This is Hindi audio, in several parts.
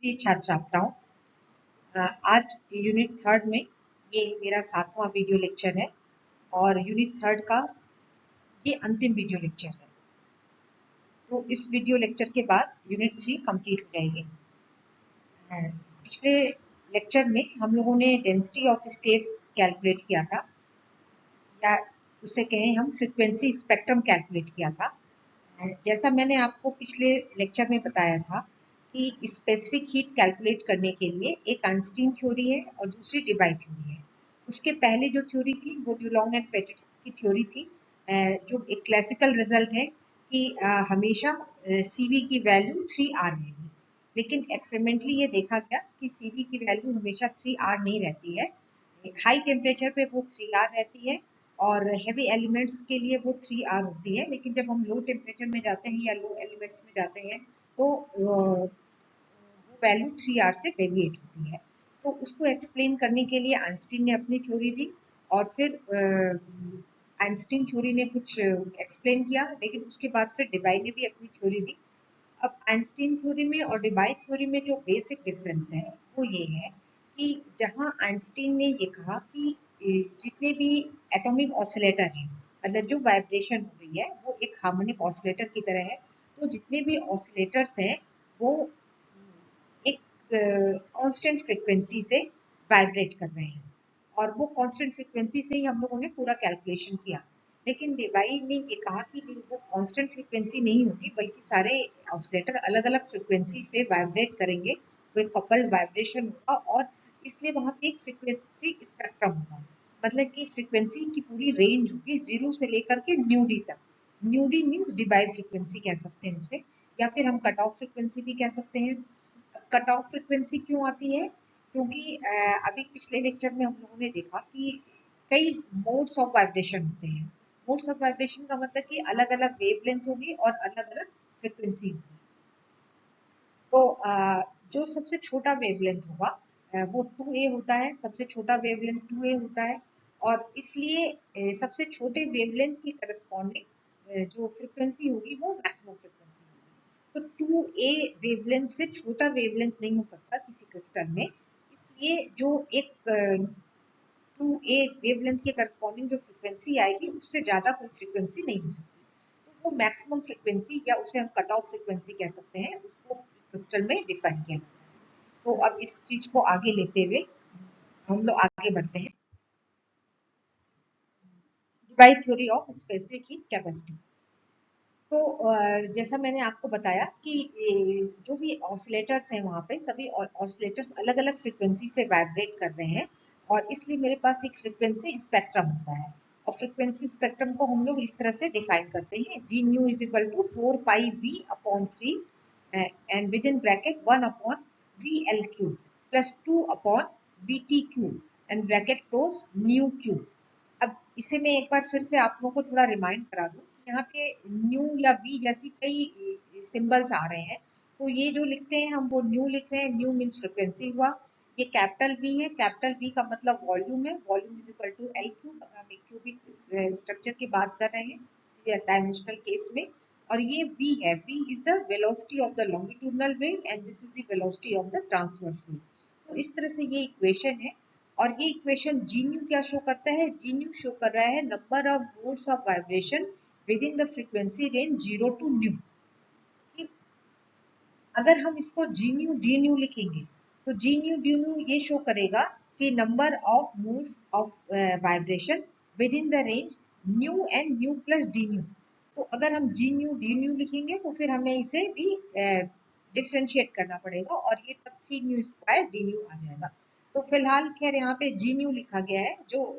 प्रिय छात्र छात्राओं, आज यूनिट थर्ड में ये मेरा 7वां वीडियो लेक्चर है और यूनिट थर्ड का ये अंतिम वीडियो लेक्चर है। तो इस वीडियो लेक्चर के बाद यूनिट 3 कंप्लीट हो जाएगी। पिछले लेक्चर में हम लोगों ने डेंसिटी ऑफ स्टेट्स कैलकुलेट किया था, या उसे कहें हम फ्रीक्वेंसी स्पेक्ट्रम कैलकुलेट किया था। जैसा मैंने आपको पिछले लेक्चर में बताया था कि स्पेसिफिक हीट कैलकुलेट करने के लिए एक आइंस्टीन थ्योरी है और दूसरी डेबाय थ्योरी है। उसके पहले जो थ्योरी थी वो ड्यूलॉन्ग एंड पेटिट की थ्योरी थी, जो एक क्लासिकल रिजल्ट है कि हमेशा CV की वैल्यू 3R रहेगी। लेकिन एक्सपेरिमेंटली ये देखा गया कि CV की वैल्यू हमेशा 3R नहीं रहती है। हाई टेम्परेचर पे वो 3R रहती है और हेवी एलिमेंट्स के लिए वो 3R होती है। लेकिन जब हम लो टेम्परेचर में जाते हैं या लो एलिमेंट्स में जाते हैं तो वो वैल्यू 3R से डेविएट होती है। तो उसको एक्सप्लेन करने के लिए आइंस्टीन ने अपनी थ्योरी दी और फिर आइंस्टीन थ्योरी ने कुछ एक्सप्लेन किया, लेकिन उसके बाद फिर डेबाय ने भी अपनी थ्योरी दी। अब आइंस्टीन थ्योरी में और डेबाय थ्योरी में जो बेसिक डिफरेंस है वो ये है कि जहां आइंस्टीन ने ये कहा कि जितने भी एटॉमिक ऑसिलेटर हैं, मतलब जो वाइब्रेशन हो रही है वो एक हार्मोनिक ऑसिलेटर की तरह है। तो जितने भी ऑसिलेटर्स हैं वो एक कांस्टेंट फ्रीक्वेंसी से वाइब्रेट कर रहे हैं और वो कांस्टेंट फ्रीक्वेंसी से ही हम लोगों ने पूरा कैलकुलेशन किया। लेकिन डेबाय ने ये कहा कि नहीं, वो कांस्टेंट फ्रीक्वेंसी नहीं होगी, बल्कि सारे ऑसिलेटर अलग अलग फ्रीक्वेंसी से वाइब्रेट करेंगे। वो एक कपल्ड वाइब्रेशन होगा और इसलिए वहां पे एक फ्रीक्वेंसी स्पेक्ट्रम होगा, मतलब कि फ्रीक्वेंसी की पूरी रेंज होगी 0 से लेकर के डी तक। डी मीन्स डेबाय फ्रीक्वेंसी कह सकते हैं उसे, या फिर हम कट ऑफ फ्रीक्वेंसी भी कह सकते हैं। कट ऑफ फ्रीक्वेंसी क्यों आती है? क्योंकि अभी पिछले लेक्चर में हम लोगों ने देखा कि कई मोड्स ऑफ वाइब्रेशन होते हैं। मोड्स ऑफ वाइब्रेशन का मतलब कि अलग अलग वेवलेंथ होगी और अलग अलग फ्रीक्वेंसी होगी। तो जो सबसे छोटा वेवलेंथ होगा वो 2A होता है, सबसे छोटा वेवलेंथ 2A होता है और इसलिए सबसे छोटे वेवलेंथ की करस्पॉन्डिंग जो फ्रीक्वेंसी होगी वो मैक्सिमम फ्रीक्वेंसी होगी। तो 2A वेवलेंथ से छोटा वेवलेंथ नहीं हो सकता किसी क्रिस्टल में, इसलिए जो एक 2A वेवलेंथ के करस्पॉन्डिंग जो फ्रीक्वेंसी आएगी उससे ज्यादा कोई फ्रीक्वेंसी नहीं हो सकती। तो वो मैक्सिमम फ्रीक्वेंसी या उसे हम कट ऑफ फ्रीक्वेंसी कह सकते हैं, उसको क्रिस्टल में डिफाइन किया जाता है। तो अब इस चीज को आगे लेते हुए हम लोग आगे बढ़ते हैं। Debye theory of specific heat capacity. तो जैसा मैंने आपको बताया कि जो भी ऑसिलेटर्स हैं वहां पे सभी ऑसिलेटर्स अलग अलग फ्रीक्वेंसी से वाइब्रेट कर रहे हैं और इसलिए मेरे पास एक फ्रीक्वेंसी स्पेक्ट्रम होता है। और फ्रीक्वेंसी स्पेक्ट्रम को हम लोग इस तरह से डिफाइन करते हैं, g nu is equal to 4 pi V upon 3 and with in bracket 1 upon VL cube plus 2 upon VT cube and bracket close nu cube. अब इसे मैं एक बार फिर से आप लोगों को थोड़ा रिमाइंड करा दूं कि यहाँ पे न्यू या वी जैसी कई सिंबल्स आ रहे हैं। तो ये जो लिखते हैं हम वो न्यू लिख रहे हैं, न्यू मीन्स फ्रिक्वेंसी हुआ। ये कैपिटल V है, कैपिटल V का मतलब वॉल्यूम है, volume is equal to L cube. हम एक क्यूबिक स्ट्रक्चर की बात कर रहे हैं डायमेंशनल केस में। और ये V है, V is the velocity of the longitudinal wave and this is the velocity of the transverse wave. तो इस तरह से ये इक्वेशन है और ये इक्वेशन जी न्यू क्या शो करता है? जी न्यू शो कर रहा है number of modes of vibration with in the frequency range 0 to nu. अगर हम इसको जी न्यू डी न्यू लिखेंगे तो जी न्यू डी न्यू ये शो करेगा कि number of modes of vibration with in the range new and new plus D nu. तो अगर हम जी न्यू डी न्यू लिखेंगे तो फिर हमें इसे भी डिफ्रेंशिएट करना पड़ेगा और ये तब 3 न्यू स्क्वायर डी न्यू आ जाएगा। तो फिलहाल खैर यहाँ पे जी न्यू लिखा गया है जो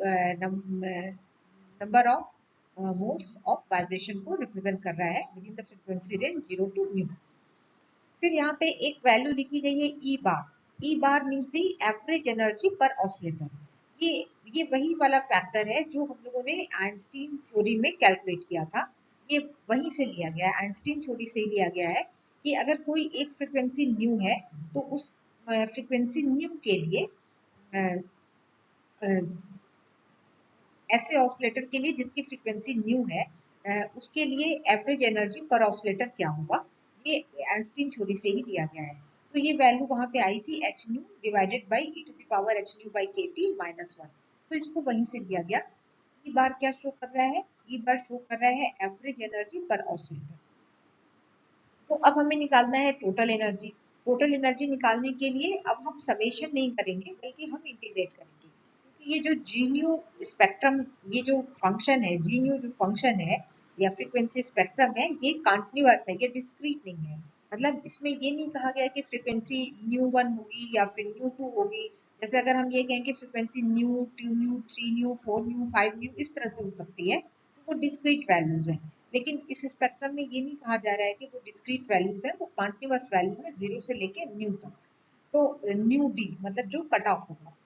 number of modes of vibration को रिप्रेजेंट कर रहा है with in the frequency range 0 to nu. फिर यहाँ पे एक वैल्यू लिखी गई है E bar. E bar means the average energy पर ऑसिलेटर। ये वही वाला फैक्टर है जो हम लोगों ने आइंस्टीन थ्योरी में कैलकुलेट किया था। ये वहीं से लिया गया है, आइंस्टीन थ्योरी से लिया गया है कि अगर कोई एक फ्रीक्वेंसी न्यू है तो उस फ्रीक्वेंसी न्यू के लिए ऐसे ऑसिलेटर के लिए जिसकी फ्रीक्वेंसी न्यू है उसके लिए एवरेज एनर्जी पर ऑसिलेटर क्या होगा, ये आइंस्टीन थ्योरी से ही दिया गया है। तो ये वैल्यू वहां पे आई थी h nu divided by e to the power h nu by k t minus one. तो इसको वहीं से लिया गया। ई बार क्या शो कर रहा है? ई बार शो कर रहा है एवरेज एनर्जी पर ऑसिलेटर। तो अब हमें निकालना है टोटल एनर्जी। टोटल एनर्जी निकालने के लिए अब हम समेशन नहीं करेंगे बल्कि हम इंटीग्रेट करेंगे, क्योंकि ये जो जी न्यू स्पेक्ट्रम, ये जो फंक्शन है, जी न्यू जो फंक्शन है या फ्रीक्वेंसी स्पेक्ट्रम है, ये कंटीन्यूअस है, ये डिस्क्रीट नहीं है। मतलब इसमें ये नहीं कहा गया कि फ्रीक्वेंसी न्यू वन होगी या फिर न्यू टू होगी। जैसे अगर हम ये कहें कि frequency nu, two nu, three nu, four nu, five nu, इस तरह से हो सकती है, तो वो डिस्क्रीट वैल्यूज है। लेकिन इस स्पेक्ट्रम में ये नहीं कहा जा रहा है कि वो डिस्क्रीट वैल्यूज है, वो कंटीन्यूअस वैल्यू है, जीरो से लेके न्यू तक। तो न्यू डी मतलब जो कट ऑफ होगा।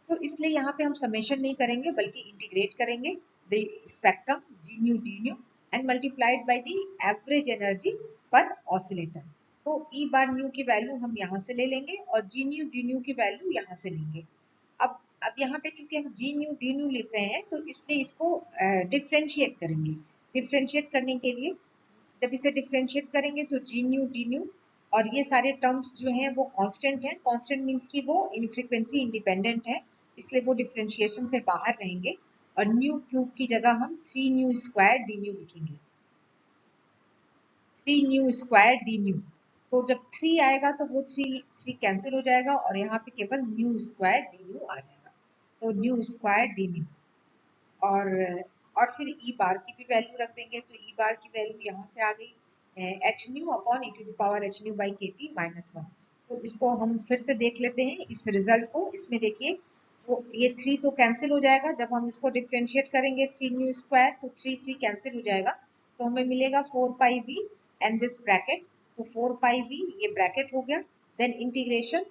तो इसलिए यहाँ पे हम समेशन नहीं करेंगे बल्कि इंटीग्रेट करेंगे the spectrum g nu D nu and multiplied by the average energy पर ऑसिलेटर। तो ई बार न्यू की वैल्यू हम यहाँ से ले लेंगे और जी न्यू डी न्यू की वैल्यू यहाँ से लेंगे। अब यहाँ पे चूंकि हम जी न्यू डी न्यू लिख रहे हैं तो इसलिए इसको डिफ्रेंशिएट करेंगे। डिफ्रेंशिएट करने के लिए जब इसे डिफ्रेंशिएट करेंगे तो जी न्यू डी न्यू और ये सारे टर्म्स जो हैं वो कांस्टेंट हैं। कांस्टेंट मींस कि वो इन फ्रीक्वेंसी इंडिपेंडेंट है, इसलिए वो डिफ्रेंशिएशन से बाहर रहेंगे और न्यू क्यूब की जगह हम three nu square d nu लिखेंगे। Three nu square d nu, तो जब थ्री आएगा तो वो थ्री थ्री कैंसिल हो जाएगा और यहाँ पे केवल न्यू स्क्वायर डी न्यू आ जाएगा। तो न्यू स्क्वायर डी न्यू और फिर ई बार की भी वैल्यू रख देंगे। तो ई बार की वैल्यू यहाँ से आ गई h nu upon e to the power h nu by k t minus one. तो इसको हम फिर से देख लेते हैं इस रिजल्ट को। इसमें देखिए तो ये थ्री तो कैंसिल हो जाएगा जब हम इसको डिफ्रेंशिएट करेंगे थ्री न्यू स्क्वायर, तो थ्री थ्री कैंसिल हो जाएगा तो हमें मिलेगा four pi v and this bracket. तो फोर पाई वी ये ब्रैकेट हो गया। Then integration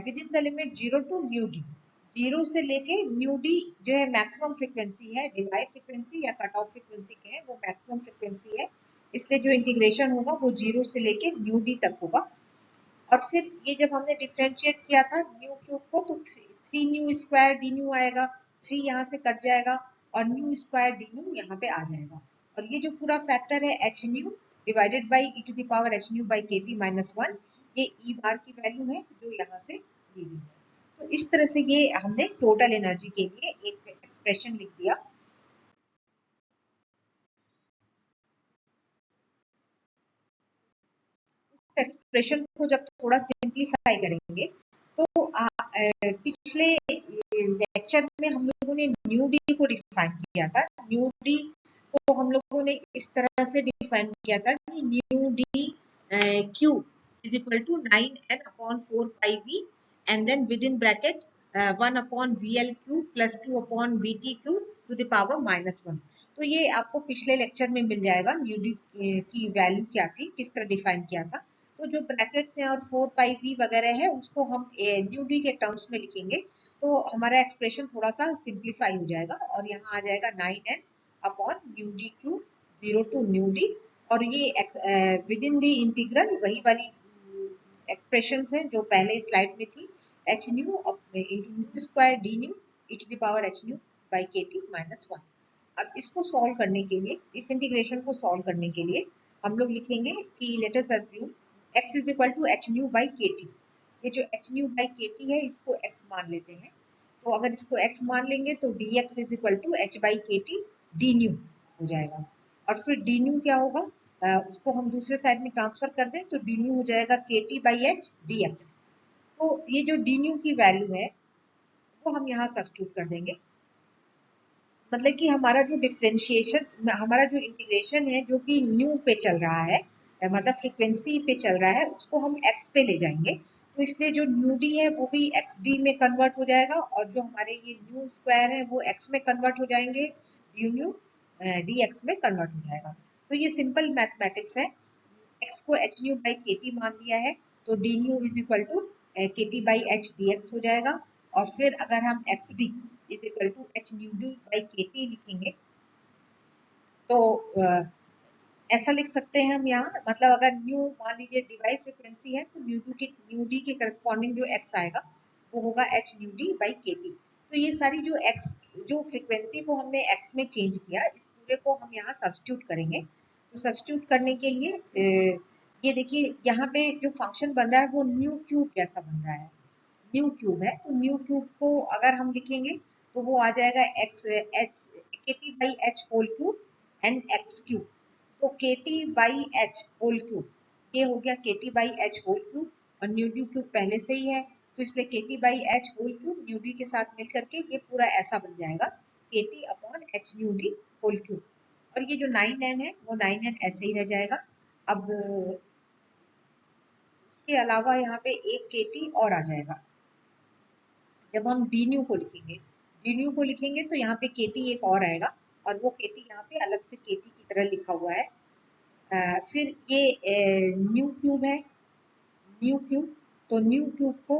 with in the limit zero to nu d. Zero से लेके न्यू डी जो है मैक्सिमम फ्रीक्वेंसी है, डिवाइड फ्रीक्वेंसी या कट ऑफ फ्रीक्वेंसी के हैं, वो मैक्सिमम फ्रीक्वेंसी है, इसलिए जो इंटीग्रेशन होगा वो जीरो से लेके न्यू डी तक होगा। और फिर ये जब हमने डिफ्रेंशिएट किया था न्यू क्यूब को तो three nu square d new आएगा, थ्री यहाँ से कट जाएगा और न्यू स्क्वायर डी न्यू यहाँ पे आ जाएगा। और ये जो पूरा फैक्टर है h nu divided by e to the power h nu by k t minus one, ये ई बार की वैल्यू है जो यहाँ से दी गई है। तो इस तरह से ये हमने टोटल एनर्जी के लिए एक एक्सप्रेशन लिख दिया। एक्सप्रेशन को जब थोड़ा सिंप्लीफाई करेंगे तो पिछले लेक्चर में हम लोगों ने न्यू डी को डिफाइन किया था। न्यू डी को हम लोगों ने इस तरह से डिफाइन किया था कि nu d q is equal to nine n upon four pi v and then with in bracket one upon v l q plus two upon v t q to the power minus one. तो ये आपको पिछले लेक्चर में मिल जाएगा न्यू डी की वैल्यू क्या थी, किस तरह डिफाइन किया था। तो जो ब्रैकेट्स हैं और फोर पाई वी वगैरह है उसको हम न्यू डी के टर्म्स में लिखेंगे तो हमारा एक्सप्रेशन थोड़ा सा सिंप्लीफाई हो जाएगा और यहाँ आ जाएगा nine n upon nu d q zero to nu d. और ये विद इन दी इंटीग्रल वही वाली एक्सप्रेशन है जो पहले स्लाइड में थी, h nu nu square d nu e to the power h nu by k t minus one. अब इसको सॉल्व करने के लिए, इस इंटीग्रेशन को सॉल्व करने के लिए हम लोग लिखेंगे कि let us assume x is equal to h nu by k t. ये जो h nu by k t है इसको x मान लेते हैं। तो अगर इसको x मान लेंगे तो dx is equal to h by k t d nu हो जाएगा। और फिर डी न्यू क्या होगा, उसको हम दूसरे साइड में ट्रांसफर कर दें तो डी न्यू हो जाएगा k T by h d x. तो ये जो डी न्यू की वैल्यू है वो हम यहाँ सब्स्टिट्यूट कर देंगे। मतलब कि हमारा जो डिफरेंशिएशन, हमारा जो इंटीग्रेशन है जो कि न्यू पे चल रहा है, मतलब फ्रीक्वेंसी पे चल रहा है, उसको हम एक्स पे ले जाएंगे। तो इसलिए जो न्यू डी है वो भी एक्स डी में कन्वर्ट हो जाएगा और जो हमारे ये न्यू स्क्वायर है वो एक्स में कन्वर्ट हो जाएंगे, डी न्यू डी एक्स में कन्वर्ट हो जाएगा। तो ये सिंपल मैथमेटिक्स है। एक्स को h nu by k T मान दिया है तो d nu is equal to k T by h d x हो जाएगा। और फिर अगर हम x d is equal to h nu d by k T लिखेंगे तो ऐसा लिख सकते हैं हम यहाँ, मतलब अगर न्यू मान लीजिए डिवाइस फ्रीक्वेंसी है तो न्यू डी के करस्पॉन्डिंग जो एक्स आएगा वो होगा H nu d by k T. तो ये सारी जो एक्स जो फ्रीक्वेंसी को हमने एक्स में चेंज किया, इस पूरे को हम यहाँ सब्स्टिट्यूट करेंगे। तो सब्स्टिट्यूट करने के लिए ये देखिए यहाँ पे जो फंक्शन बन रहा है वो न्यू क्यूब जैसा बन रहा है, न्यू क्यूब है। तो न्यू क्यूब को अगर हम लिखेंगे तो वो आ जाएगा x h k T by h whole cube and x cube. तो k T by h whole cube ये हो गया k T by h whole cube, और न्यू डी क्यूब पहले से ही है तो इसलिए k T by h whole cube nu d के साथ मिल करके ये पूरा ऐसा बन जाएगा k t upon h nu d whole cube. और ये जो 9n है वो 9n ऐसे ही रह जाएगा। अब इसके अलावा यहाँ पे एक के टी और आ जाएगा। जब हम डी न्यू को लिखेंगे, डी न्यू को लिखेंगे तो यहाँ पे के टी एक और आएगा, और वो के टी यहाँ पे अलग से के टी की तरह लिखा हुआ है। फिर ये न्यू क्यूब है, न्यू क्यूब, तो न्यू क्यूब को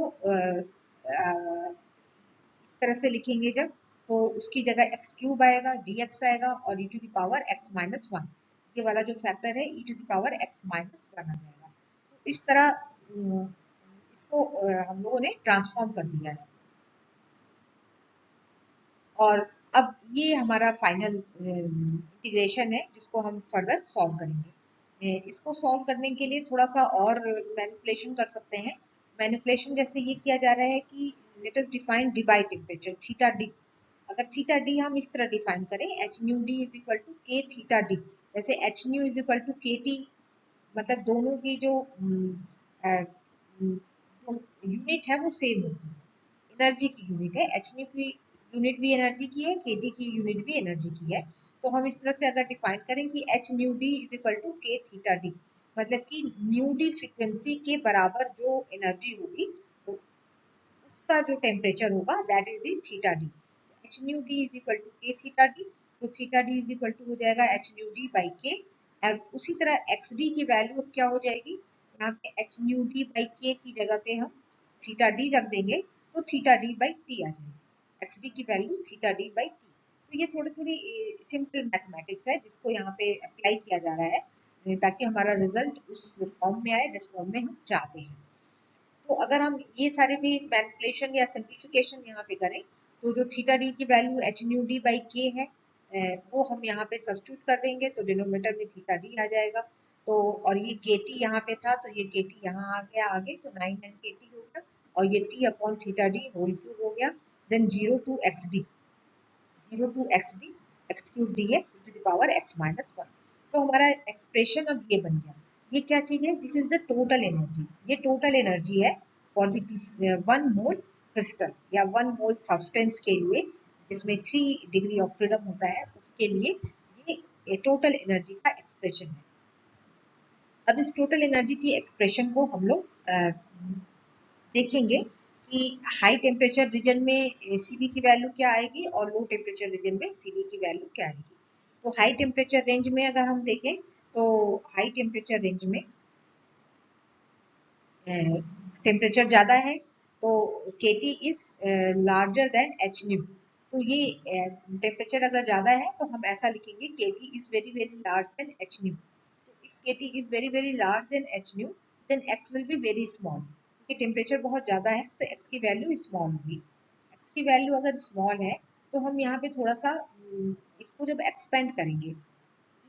इस तरह से लिखेंगे जब, तो उसकी जगह एक्स क्यूब आएगा, डी एक्स आएगा, और e to the power x minus one, ये वाला जो फैक्टर है e to the power x minus one आ जाएगा। तो इस तरह इसको हम लोगों ने ट्रांसफॉर्म कर दिया है। और अब ये हमारा फाइनल इंटीग्रेशन है जिसको हम फर्दर सॉल्व करेंगे। इसको सॉल्व करने के लिए थोड़ा सा और मैनिपुलेशन कर सकते हैं। मैनिपुलेशन जैसे ये किया जा रहा है कि let us define Debye temperature theta d. अगर थीटा डी हम इस तरह डिफाइन करें, h nu d is equal to k theta d, वैसे h nu is equal to k t, मतलब दोनों की जो यूनिट है वो सेम होगी, एनर्जी की यूनिट है। एच न्यू की यूनिट भी एनर्जी की है, के डी की यूनिट भी एनर्जी की है। तो हम इस तरह से अगर डिफाइन करें कि h nu d is equal to k theta d, मतलब कि न्यू डी फ्रीक्वेंसी के बराबर जो एनर्जी होगी उसका जो टेम्परेचर होगा that is the theta d. H nu d is equal to k theta d, तो theta d is equal to हो जाएगा एच न्यू डी बाई के। और उसी तरह एक्स डी की वैल्यू क्या हो जाएगी, यहाँ पे एच न्यू डी बाई के की जगह पे हम थीटा डी रख देंगे तो थीटा डी बाई टी आ जाएगी। एक्स डी की value theta d by T. तो ये थोड़ी थोड़ी सिंपल मैथमेटिक्स है जिसको यहाँ पे अप्लाई किया जा रहा है ताकि हमारा रिजल्ट उस फॉर्म में आए जिस फॉर्म में हम चाहते हैं। तो अगर हम ये सारे भी मैनिपुलेशन या सिंप्लीफिकेशन यहाँ पे करें तो जो थीटा डी की value H nu d by के है वो हम यहाँ पे सब्स्टिट्यूट कर देंगे तो डिनोमिनेटर में थीटा डी आ जाएगा। तो और ये के टी यहाँ पे था तो ये के टी यहाँ आ गया आगे, तो 9n के टी हो गया, और ये t upon theta d whole cube हो गया। Then 0 to x d, 0 to x d x cube d x to the power x minus one. तो हमारा एक्सप्रेशन अब ये बन गया। ये क्या चीज है, this is the total energy, ये टोटल एनर्जी है for the one mole crystal या वन मोल सब्सटेंस के लिए जिसमें 3 डिग्री ऑफ फ्रीडम होता है, उसके लिए ये टोटल एनर्जी का एक्सप्रेशन है। अब इस टोटल एनर्जी की एक्सप्रेशन को हम लोग देखेंगे कि हाई टेम्परेचर रीजन में सीबी की वैल्यू क्या आएगी और लो टेम्परेचर रीजन में सीबी की वैल्यू क्या आएगी। तो हाई टेम्परेचर रेंज में अगर हम देखें तो हाई टेम्परेचर रेंज में टेम्परेचर ज़्यादा है तो k t is larger than h nu. तो ये टेम्परेचर अगर ज़्यादा है तो हम ऐसा लिखेंगे k t is very very large then h nu. तो if k t is very very large then h nu then x will be very small, क्योंकि टेम्परेचर बहुत ज़्यादा है तो एक्स की वैल्यू स्मॉल होगी। एक्स की वैल्यू अगर स्मॉल है तो हम यहाँ पे थोड़ा सा इसको जब एक्सपेंड करेंगे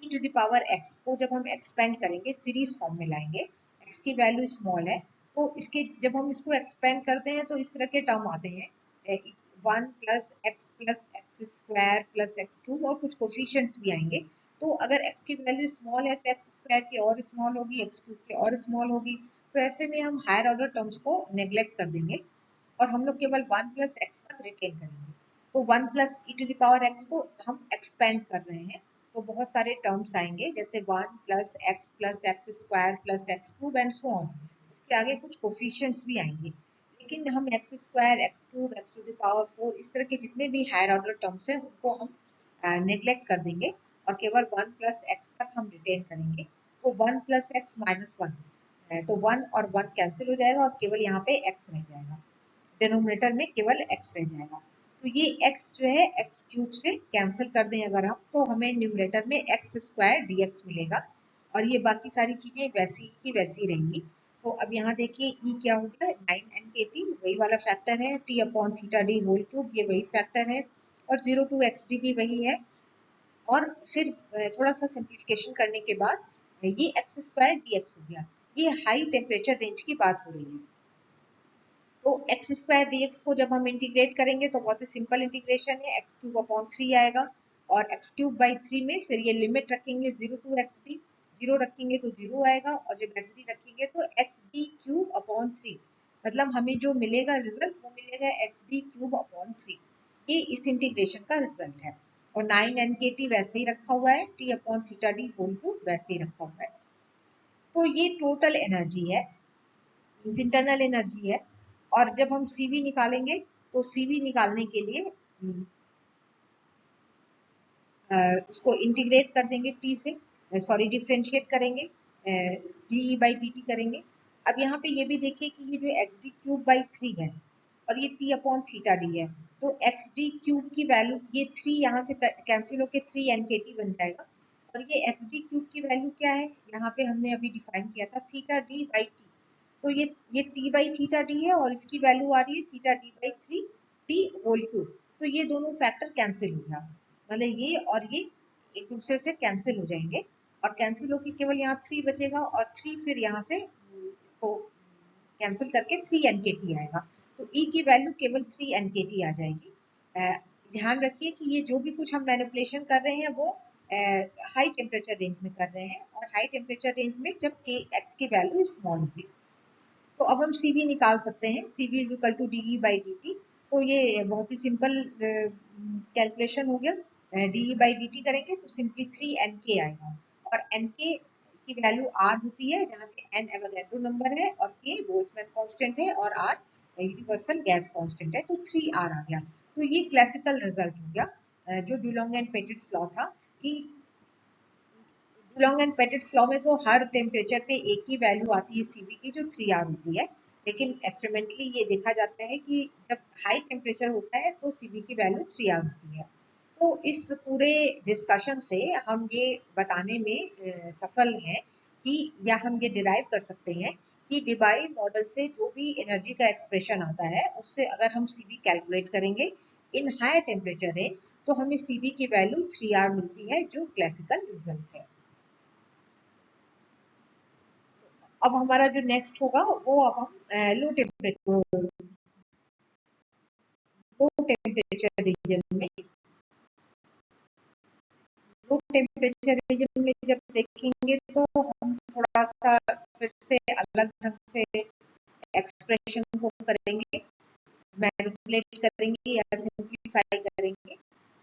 e to the power x को जब हम एक्सपेंड करेंगे सीरीज फॉर्म में लाएंगे, x की वैल्यू स्मॉल है तो इसके जब हम इसको एक्सपेंड करते हैं तो इस तरह के टर्म आते हैं 1 plus x square plus x cube और कुछ कोफिशिएंट्स भी आएंगे। तो अगर x की वैल्यू स्मॉल है तो एक्स स्क्वायर की और स्मॉल होगी, एक्स क्यूब की और स्मॉल होगी। तो ऐसे में हम हायर ऑर्डर टर्म्स को नेग्लेक्ट कर देंगे और हम लोग केवल 1 प्लस एक्स तक रिटेन करेंगे। तो 1 plus e to the power x को हम एक्सपेंड कर रहे हैं तो बहुत सारे टर्म्स आएंगे जैसे 1 plus x square plus x cube and so on. उसके आगे कुछ कोफिशिएंट्स भी आएंगे, लेकिन हम x square x cube x to the power 4 इस तरह के जितने भी हायर ऑर्डर टर्म्स हैं उनको हम नेग्लेक्ट कर देंगे और केवल 1 प्लस एक्स तक हम रिटेन करेंगे। तो 1 प्लस एक्स माइनस वन, तो 1 और 1 कैंसिल हो जाएगा और केवल यहाँ पे x रह जाएगा, डिनोमिनेटर में केवल x रह जाएगा। तो ये x जो है x क्यूब से कैंसिल कर दें अगर हम तो हमें न्यूमरेटर में एक्स स्क्वायर dx मिलेगा और ये बाकी सारी चीजें वैसी की वैसी रहेंगी। तो अब यहाँ देखिए e क्या हो गया 9n के टी, वही वाला फैक्टर है, t upon theta d whole cube ये वही फैक्टर है और 0 टू एक्स डी भी वही है। और फिर थोड़ा सा सिंप्लीफिकेशन करने के बाद ये एक्स स्क्वायर dx हो गया। ये हाई टेम्परेचर रेंज की बात हो रही है। तो एक्स स्क्वायर डी एक्स को जब हम इंटीग्रेट करेंगे तो बहुत ही सिंपल इंटीग्रेशन है, एक्स क्यूब अपॉन 3 आएगा और एक्स क्यूब बाई 3 में फिर ये लिमिट रखेंगे 0 टू एक्स डी, 0 रखेंगे तो 0 आएगा और जब एक्स डी रखेंगे तो एक्स डी क्यूब अपॉन 3, मतलब हमें जो मिलेगा रिजल्ट वो मिलेगा एक्स डी क्यूब अपॉन 3। ये इस इंटीग्रेशन का रिजल्ट है और 9 एन के टी वैसे ही रखा हुआ है, t upon theta d whole cube वैसे ही रखा हुआ है। तो ये टोटल एनर्जी है, इंटरनल एनर्जी है। और जब हम सीवी निकालेंगे तो सीवी निकालने के लिए इसको इंटीग्रेट कर देंगे टी से, सॉरी डिफ्रेंशिएट करेंगे, D e by d t करेंगे। अब यहाँ पे ये भी देखिए कि ये जो एक्स डी क्यूब बाई 3 है और ये टी अपॉन थीटा डी है, तो एक्स डी क्यूब की वैल्यू ये 3 यहाँ से कैंसिल होके 3 एन के टी बन जाएगा और ये एक्स डी क्यूब की वैल्यू क्या है, यहाँ पे हमने अभी डिफाइन किया था थीटा डी बाई टी। तो ये टी बाई थीटा डी है और इसकी वैल्यू आ रही है theta d by 3 t whole cube. तो ये दोनों फैक्टर कैंसिल हो गया, मतलब ये और ये एक दूसरे से कैंसिल हो जाएंगे और कैंसिल होकर केवल यहाँ 3 बचेगा और 3 फिर यहाँ से इसको कैंसिल करके 3 एन के टी आएगा। तो E की वैल्यू केवल 3 एन के टी आ जाएगी। ध्यान रखिए कि ये जो भी कुछ हम मैनिपुलेशन कर रहे हैं वो हाई टेम्परेचर रेंज में कर रहे हैं और हाई टेम्परेचर रेंज में जब के एक्स की वैल्यू स्मॉल होगी। तो अब हम CV निकाल सकते हैं, CV is equal to d e by d t. तो ये बहुत ही सिंपल कैलकुलेशन हो गया, d e by d t करेंगे तो सिंपली 3 एन के आएगा और एन के की वैल्यू आर होती है जहाँ पे एन एवोगैड्रो नंबर है और के बोल्ट्जमैन कांस्टेंट है और आर यूनिवर्सल गैस कांस्टेंट है, तो 3 आर आ गया। तो ये क्लासिकल रिजल्ट हो गया जो डुलोंग एंड पेटिट्स लॉ था कि डुलोंग एंड पेटिट्स लॉ में तो हर टेम्परेचर पे एक ही वैल्यू आती है सीवी की जो 3R होती है, लेकिन एक्सपेरिमेंटली ये देखा जाता है कि जब हाई टेम्परेचर होता है तो सीवी की वैल्यू 3R होती है। तो इस पूरे डिस्कशन से हम ये बताने में सफल हैं कि या हम ये डिराइव कर सकते हैं कि डिबाई मॉडल से जो भी एनर्जी का एक्सप्रेशन आता है उससे अगर हम सीवी कैलकुलेट करेंगे इन हायर टेम्परेचर रेंज तो हमें सीवी की वैल्यू 3R मिलती है जो क्लासिकल रिजल्ट है। अब हमारा जो नेक्स्ट होगा वो अब हम लो टेम्परेचर रीजन में लो टेम्परेचर रीजन में जब देखेंगे तो हम थोड़ा सा फिर से अलग ढंग से एक्सप्रेशन को करेंगे, मैनिपुलेट करेंगे या सिंप्लीफाई करेंगे।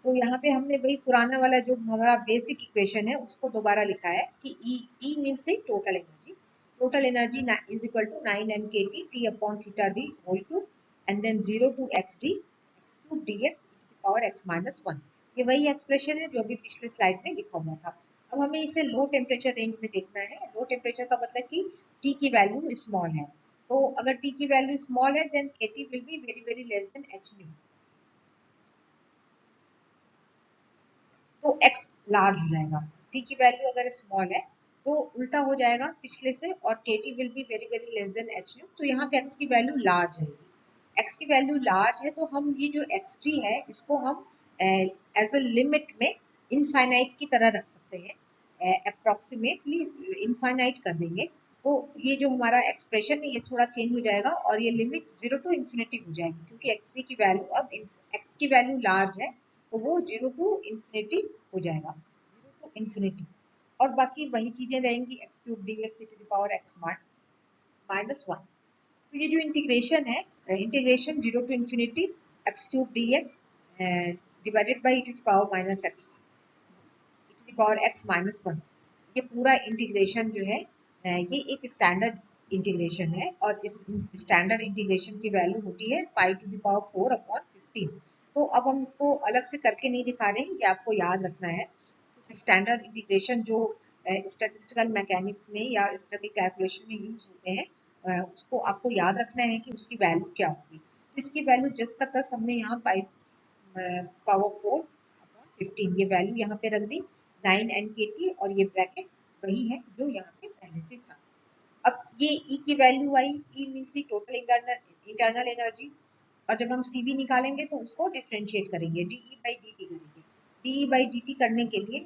तो यहाँ पे हमने वही पुराना वाला जो हमारा बेसिक इक्वेशन है उसको दोबारा लिखा है कि E means the total energy, total energy is equal to 9 nkt t upon theta d whole cube and then 0 to x d x cube dx to the power x minus 1। ये वही एक्सप्रेशन है जो अभी पिछले स्लाइड में लिखा हुआ था। अब हमें इसे लो टेम्परेचर रेंज में देखना है। लो टेम्परेचर का मतलब कि T की वैल्यू स्मॉल है, तो अगर T की वैल्यू स्मॉल है then KT will be very very less then h nu, तो x लार्ज हो जाएगा। T की वैल्यू अगर स्मॉल है तो उल्टा हो जाएगा पिछले से और KT will be very very less then h nu, तो यहाँ पे x की वैल्यू लार्ज आएगी। x की वैल्यू लार्ज है तो हम ये जो xt है इसको हम एज अ लिमिट में इनफाइनाइट की तरह रख सकते हैं, अप्रोक्सीमेटली इनफाइनाइट कर देंगे तो ये जो हमारा एक्सप्रेशन है ये थोड़ा चेंज हो जाएगा और ये लिमिट 0 टू इन्फिनिटी हो जाएगी क्योंकि x3 की वैल्यू अब x की वैल्यू लार्ज है तो वो 0 टू इन्फिनिटी हो जाएगा, 0 टू इन्फिनिटी। और बाकी वही चीजें रहेंगी x cube d x to the power x minus 1। तो ये जो इंटीग्रेशन है, integration 0 to infinity x cube d x divided by to the power minus x to the power x minus 1, ये पूरा इंटीग्रेशन जो है ये एक स्टैंडर्ड इंटीग्रेशन है और इस स्टैंडर्ड इंटीग्रेशन की वैल्यू होती है पाई टू द पावर 4 अपॉन 15। तो अब हम इसको अलग से करके नहीं दिखा रहे हैं, ये आपको याद रखना है। स्टैंडर्ड इंटीग्रेशन जो स्टैटिस्टिकल मैकेनिक्स में या इस तरह के कैलकुलेशन में यूज होते हैं उसको आपको याद रखना है कि उसकी वैल्यू क्या होगी। तो इसकी वैल्यू जस्ट का तक हमने यहाँ पाई पावर 4 अपॉन 15 ये वैल्यू यहाँ पे रख दी 9 nkt और ये ब्रैकेट वही है जो यहाँ पे पहले से था। अब ये E की value I, E means the total internal energy, और जब हम CV निकालेंगे तो उसको डिफरेंशिएट करेंगे, DE बाई DT करेंगे। DE बाई DT करने के लिए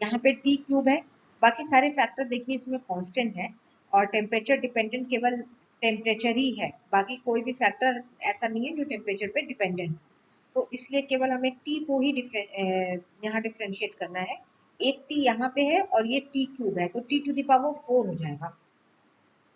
यहाँ पे T क्यूब है बाकी सारे फैक्टर देखिए इसमें कांस्टेंट है, और टेम्परेचर डिपेंडेंट केवल टेम्परेचर ही है, बाकी कोई भी फैक्टर ऐसा नहीं है जो टेम्परेचर पे डिपेंडेंट। तो इसलिए केवल हमें टी को ही यहाँ डिफ्रेंशिएट करना है। एक टी यहाँ पे है और ये टी क्यूब है, तो टी टू द पावर 4 हो जाएगा,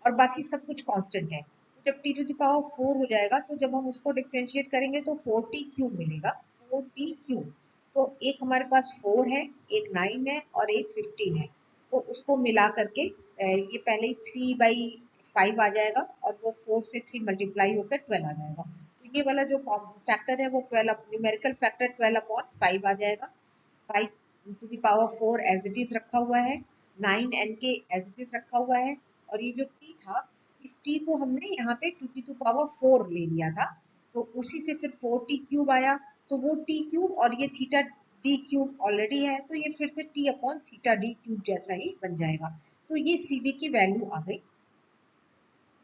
और बाकी सब कुछ कांस्टेंट है। तो जब टी टू द पावर 4 हो जाएगा तो जब हम उसको डिफ्रेंशिएट करेंगे तो 4t क्यूब मिलेगा, 4t क्यूब। तो एक हमारे पास 4 है, एक 9 है और एक 15 है, तो उसको मिला करके ये पहले ही 3/5 आ जाएगा और वो 4 से 3 मल्टीप्लाई होकर 12 आ जाएगा। तो ये वाला जो फैक्टर है वो 12, न्यूमेरिकल फैक्टर 12/5 आ जाएगा। 5 to the power 4 as it is रखा हुआ है, 9 एन के एज इट इज रखा हुआ है, और ये जो टी था, इस टी को हमने यहाँ पे 2 to the power 4 ले लिया था, तो उसी से फिर 4t क्यूब आया, तो वो टी क्यूब और ये थीटा डी क्यूब ऑलरेडी है, तो ये फिर से T upon theta D cube जैसा ही बन जाएगा। तो ये सीवी की वैल्यू आ गई।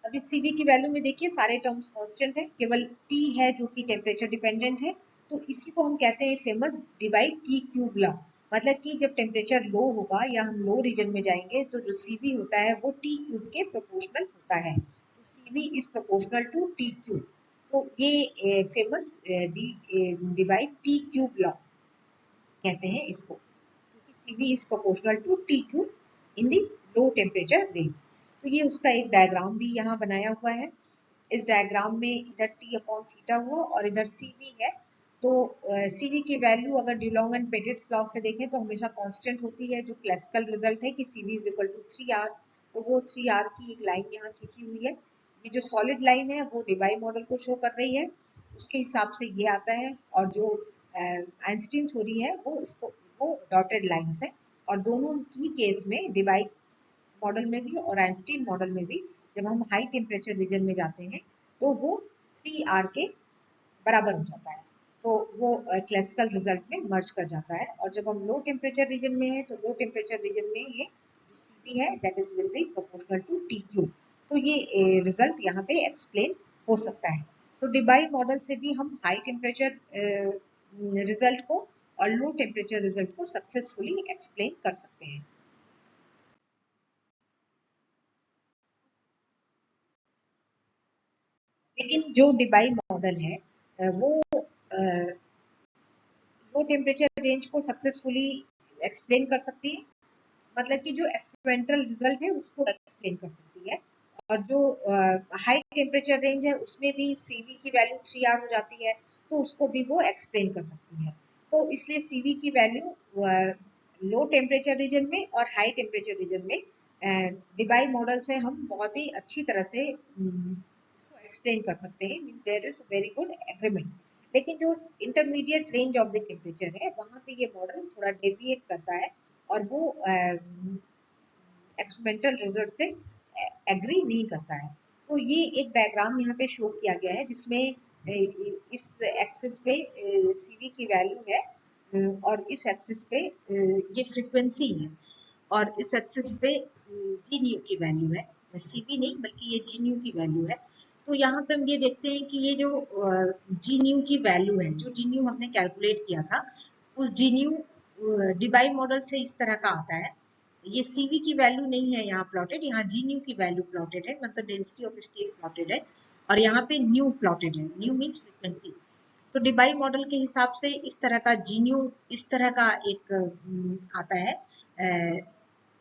अब इस सीवी की वैल्यू में देखिए सारे टर्म्स कांस्टेंट है, केवल टी है जो कि टेम्परेचर डिपेंडेंट है, तो इसी को हम कहते हैं famous Debye t cube law. मतलब कि जब टेम्परेचर लो होगा या हम लो रीजन में जाएंगे तो जो सीवी होता है वो टी क्यूब के प्रोपोर्शनल होता है, तो CV is proportional to t cube. तो ये famous Debye t cube law कहते हैं इसको, क्योंकि CV is proportional to t cube in the low temperature range. तो ये उसका एक डायग्राम भी यहाँ बनाया हुआ है। इस डायग्राम में इधर टी अपॉन थीटा हुआ और इधर सीवी है, तो सीवी की वैल्यू अगर ड्यूलोंग एंड पेटिट्स लॉ से देखें तो हमेशा कांस्टेंट होती है, जो क्लासिकल रिजल्ट है कि CV is equal to 3r। तो वो 3r की एक लाइन यहाँ खींची हुई है, ये जो सॉलिड लाइन है वो डिबाई मॉडल को शो कर रही है, उसके हिसाब से ये आता है, और जो आइंस्टीन थ्योरी है वो इसको वो डॉटेड लाइंस है, और दोनों की केस में डिबाई मॉडल में भी और आइंस्टीन मॉडल में भी जब हम हाई टेम्परेचर रीजन में जाते हैं तो वो 3r के बराबर हो जाता है, तो वो क्लासिकल रिजल्ट में मर्ज कर जाता है। और जब हम लो टेम्परेचर रीजन में है तो लो टेम्परेचर रीजन में ये जो सीवी है that is will be proportional to t cube. तो ये रिजल्ट यहाँ पे एक्सप्लेन हो सकता है। तो डिबाई मॉडल से भी हम हाई टेम्परेचर रिजल्ट को और लो टेम्परेचर रिजल्ट को सक्सेसफुली एक्सप्लेन कर सकते हैं। लेकिन जो डिबाई मॉडल है वो लो टेम्परेचर रेंज को सक्सेसफुली एक्सप्लेन कर सकती है, मतलब कि जो एक्सपेरिमेंटल रिजल्ट है उसको एक्सप्लेन कर सकती है, और जो हाई टेम्परेचर रेंज है उसमें भी सीवी की वैल्यू 3r हो जाती है, तो उसको भी वो एक्सप्लेन कर सकती है। तो इसलिए सीवी की वैल्यू लो टेम्परेचर रीजन में और हाई टेम्परेचर रीजन में डिबाई मॉडल से हम बहुत ही अच्छी तरह से एक्सप्लेन कर सकते हैं, means there is very good agreement. लेकिन जो intermediate range of the temperature है वहां पे ये मॉडल थोड़ा डेविएट करता है, और वो एक्सपेरिमेंटल रिजल्ट से एग्री नहीं करता है। तो ये एक डायग्राम यहाँ पे शो किया गया है जिसमें इस एक्सिस पे सीवी की वैल्यू है, और इस एक्सिस पे ये फ्रीक्वेंसी है, और इस एक्सिस पे जी न्यू की वैल्यू है, सीवी नहीं बल्कि ये जी न्यू की वैल्यू है। तो यहाँ पे हम ये देखते हैं कि ये जो जी न्यू की वैल्यू है, जो जी न्यू हमने कैलकुलेट किया था, उस जी न्यू डिबाई मॉडल से इस तरह का आता है। ये सीवी की वैल्यू नहीं है यहाँ प्लॉटेड, यहाँ जी न्यू की वैल्यू प्लॉटेड है, मतलब डेंसिटी ऑफ स्टेट प्लॉटेड है, और यहाँ पे न्यू प्लॉटेड है, न्यू मीन्स फ्रीक्वेंसी। तो डिबाई मॉडल के हिसाब से इस तरह का जी न्यू इस तरह का एक आता है,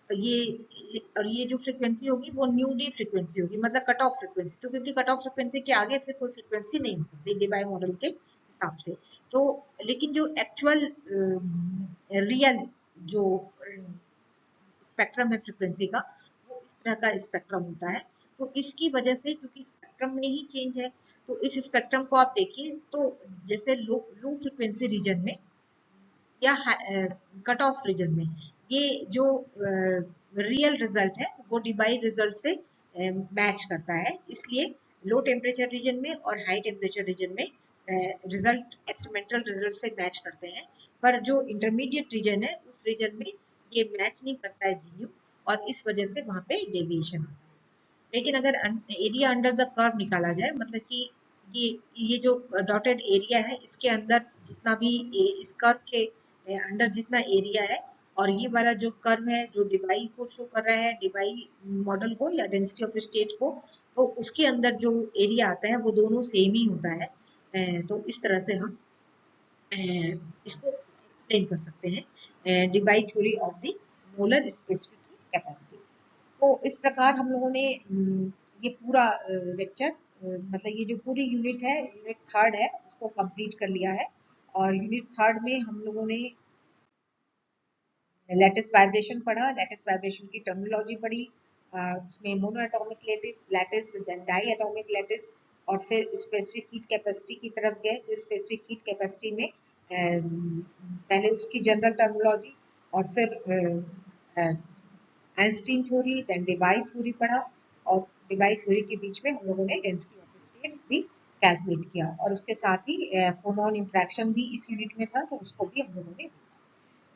ये और ये जो फ्रीक्वेंसी होगी वो न्यू डी फ्रीक्वेंसी होगी, मतलब कट ऑफ फ्रीक्वेंसी, तो क्योंकि कट ऑफ फ्रीक्वेंसी के आगे फिर कोई फ्रीक्वेंसी नहीं हो सकती डिबाई मॉडल के हिसाब से। तो लेकिन जो एक्चुअल रियल जो स्पेक्ट्रम है फ्रीक्वेंसी का, वो इस तरह का स्पेक्ट्रम होता है। तो इसकी वजह से क्योंकि स्पेक्ट्रम में ही चेंज है, तो इस स्पेक्ट्रम को आप देखिए तो जैसे लो लो फ्रीक्वेंसी रीजन में या कट ऑफ रीजन में ये जो रियल रिजल्ट है वो डिबाई रिजल्ट से मैच करता है, इसलिए लो टेम्परेचर रीजन में और हाई टेम्परेचर रीजन में रिजल्ट एक्सपेरिमेंटल रिजल्ट से मैच करते हैं, पर जो इंटरमीडिएट रीजन है उस रीजन में ये मैच नहीं करता है जीन्यू, और इस वजह से वहां पे डेविएशन आता है। लेकिन अगर एरिया अंडर द कर्व निकाला जाए, मतलब कि ये ये जो डॉटेड एरिया है इसके अंदर जितना भी इस कर्व के अंडर जितना एरिया है और ये वाला जो कर्व है जो डिबाई को शो कर रहा है, डिबाई मॉडल को या डेंसिटी ऑफ स्टेट को, तो उसके अंदर जो एरिया आता है वो दोनों सेम ही होता है। तो इस तरह से हम इसको एक्सप्लेन कर सकते हैं Debye theory of the molar specific capacity. तो इस प्रकार हम लोगों ने ये पूरा लेक्चर मतलब ये जो पूरी यूनिट है, यूनिट थर्ड है, उसको कंप्लीट कर लिया है। और यूनिट थर्ड में हम लोगों ने लैटिस वाइब्रेशन पढ़ा, लैटिस वाइब्रेशन की टर्मिनोलॉजी पढ़ी, उसमें mono atomic lattice, then di atomic lattice, और फिर स्पेसिफिक हीट कैपेसिटी की तरफ गए। तो स्पेसिफिक हीट कैपेसिटी में पहले उसकी जनरल टर्मिनोलॉजी, और फिर Einstein theory, then Debye theory पढ़ा, और डिबाई थ्योरी के बीच में हम लोगों ने डेंसिटी ऑफ स्टेट्स भी कैलकुलेट किया, और उसके साथ ही फोनॉन इंटरेक्शन भी इस यूनिट में था, तो उसको भी हम लोगों ने।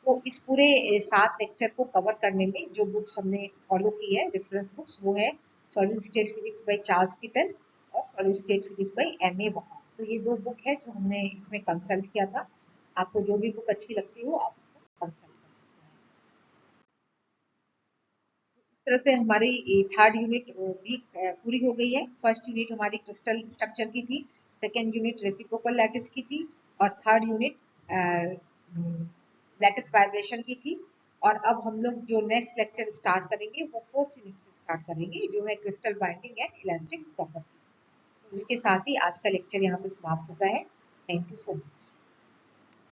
तो इस पूरे 7 लेक्चर को कवर करने में जो बुक्स हमने फॉलो की है, रेफरेंस बुक्स, वो है solid state physics by Charles Kittel और solid state physics by M A वॉन। तो ये 2 बुक है जो हमने इसमें कंसल्ट किया था। आपको जो भी बुक अच्छी लगती हो आप उसको कंसल्ट कर सकते हैं। इस तरह से हमारी थर्ड यूनिट भी पूरी हो गई है। फर्स्ट यूनिट हमारी क्रिस्टल स्ट्रक्चर की थी, सेकेंड यूनिट रेसिप्रोकल लैटिस की थी, और थर्ड यूनिट लैटिस वाइब्रेशन की थी। और अब हम लोग जो नेक्स्ट लेक्चर स्टार्ट करेंगे वो फोर्थ यूनिट से स्टार्ट करेंगे, जो है crystal binding and elastic properties. तो इसके साथ ही आज का लेक्चर यहाँ पे समाप्त होता है। Thank you so much.